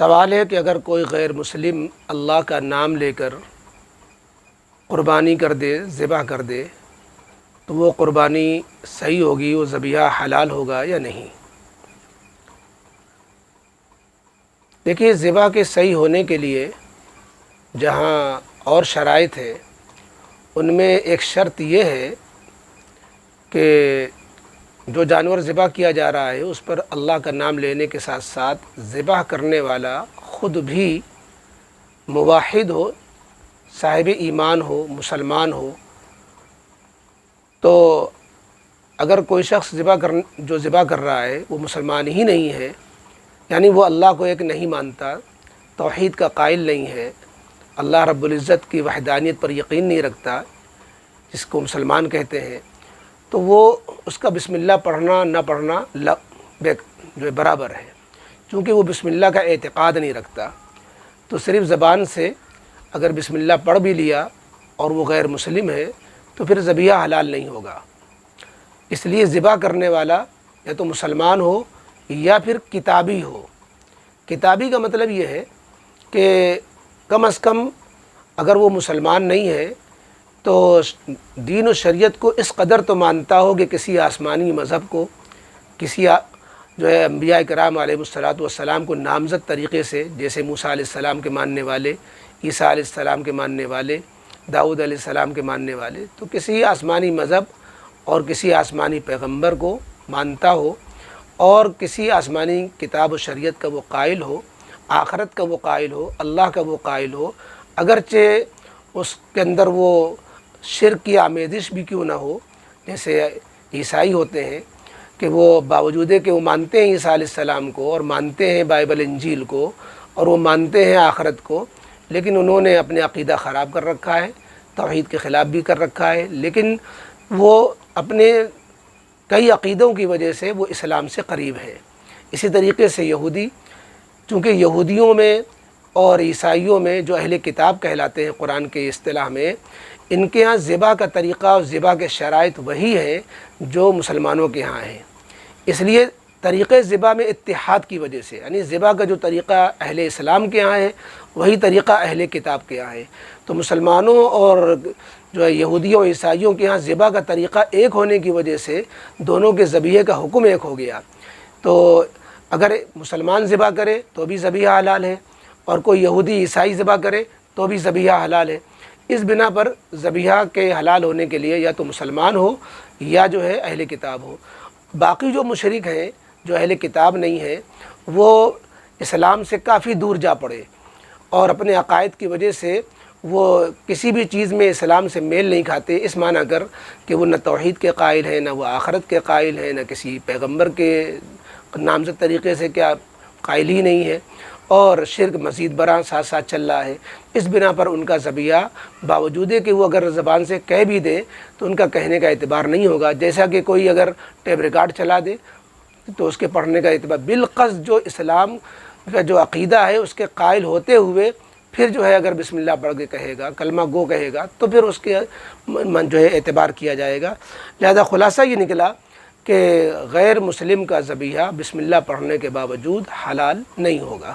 سوال ہے کہ اگر کوئی غیر مسلم اللہ کا نام لے کر قربانی کر دے، ذبح کر دے، تو وہ قربانی صحیح ہوگی، وہ ذبیحہ حلال ہوگا یا نہیں؟ دیکھیے، ذبح کے صحیح ہونے کے لیے جہاں اور شرائط ہے، ان میں ایک شرط یہ ہے کہ جو جانور ذبح کیا جا رہا ہے اس پر اللہ کا نام لینے کے ساتھ ساتھ ذبح کرنے والا خود بھی موحد ہو، صاحب ایمان ہو، مسلمان ہو۔ تو اگر کوئی شخص جو ذبح کر رہا ہے وہ مسلمان ہی نہیں ہے، یعنی وہ اللہ کو ایک نہیں مانتا، توحید کا قائل نہیں ہے، اللہ رب العزت کی وحدانیت پر یقین نہیں رکھتا، جس کو مسلمان کہتے ہیں، تو وہ اس کا بسم اللہ پڑھنا نہ پڑھنا جو برابر ہے، چونکہ وہ بسم اللہ کا اعتقاد نہیں رکھتا۔ تو صرف زبان سے اگر بسم اللہ پڑھ بھی لیا اور وہ غیر مسلم ہے تو پھر ذبیحہ حلال نہیں ہوگا۔ اس لیے ذبح کرنے والا یا تو مسلمان ہو یا پھر کتابی ہو۔ کتابی کا مطلب یہ ہے کہ کم از کم اگر وہ مسلمان نہیں ہے تو دین و شریعت کو اس قدر تو مانتا ہو کہ کسی آسمانی مذہب کو، کسی جو ہے انبیاء کرام علیہ السلام کو نامزد طریقے سے، جیسے موسیٰ علیہ السلام کے ماننے والے، عیسیٰ علیہ السلام کے ماننے والے، داؤد علیہ السلام کے ماننے والے، تو کسی آسمانی مذہب اور کسی آسمانی پیغمبر کو مانتا ہو اور کسی آسمانی کتاب و شریعت کا وہ قائل ہو، آخرت کا وہ قائل ہو، اللہ کا وہ قائل ہو، اگرچہ اس کے اندر وہ شرک کی آمیزش بھی کیوں نہ ہو۔ جیسے عیسائی ہوتے ہیں کہ وہ باوجود کہ وہ مانتے ہیں عیسیٰ علیہ السلام کو اور مانتے ہیں بائبل انجیل کو اور وہ مانتے ہیں آخرت کو، لیکن انہوں نے اپنے عقیدہ خراب کر رکھا ہے، توحید کے خلاف بھی کر رکھا ہے، لیکن وہ اپنے کئی عقیدوں کی وجہ سے وہ اسلام سے قریب ہے۔ اسی طریقے سے یہودی، چونکہ یہودیوں میں اور عیسائیوں میں جو اہل کتاب کہلاتے ہیں قرآن کے اصطلاح میں، ان کے ہاں ذبح کا طریقہ اور ذبح کے شرائط وہی ہے جو مسلمانوں کے ہاں ہیں۔ اس لیے طریقے ذبح میں اتحاد کی وجہ سے، یعنی ذبح کا جو طریقہ اہل اسلام کے ہاں ہے وہی طریقہ اہل کتاب کے ہاں ہے۔ تو مسلمانوں اور جو ہے یہودیوں اور عیسائیوں کے ہاں ذبح کا طریقہ ایک ہونے کی وجہ سے دونوں کے ذبیحے کا حکم ایک ہو گیا۔ تو اگر مسلمان ذبح کرے تو بھی ذبیحہ حلال ہے، اور کوئی یہودی عیسائی ذبح کرے تو بھی ذبیحہ حلال ہے۔ اس بنا پر ذبیحہ کے حلال ہونے کے لیے یا تو مسلمان ہو یا جو ہے اہل کتاب ہو۔ باقی جو مشرک ہیں، جو اہل کتاب نہیں ہے، وہ اسلام سے کافی دور جا پڑے اور اپنے عقائد کی وجہ سے وہ کسی بھی چیز میں اسلام سے میل نہیں کھاتے، اس معنی کر کہ وہ نہ توحید کے قائل ہیں، نہ وہ آخرت کے قائل ہیں، نہ کسی پیغمبر کے نامزد طریقے سے کیا قائل ہی نہیں ہے، اور شرک مزید برآں ساتھ ساتھ چل رہا ہے۔ اس بنا پر ان کا ذبیحہ باوجود کہ وہ اگر زبان سے کہہ بھی دے تو ان کا کہنے کا اعتبار نہیں ہوگا۔ جیسا کہ کوئی اگر ٹیپ ریکارڈ چلا دے تو اس کے پڑھنے کا اعتبار، بالقصد جو اسلام کا جو عقیدہ ہے اس کے قائل ہوتے ہوئے پھر جو ہے اگر بسم اللہ پڑھ کے کہے گا، کلمہ گو کہے گا، تو پھر اس کے جو ہے اعتبار کیا جائے گا۔ لہذا خلاصہ یہ نکلا کہ غیر مسلم کا ذبیحہ بسم اللہ پڑھنے کے باوجود حلال نہیں ہوگا۔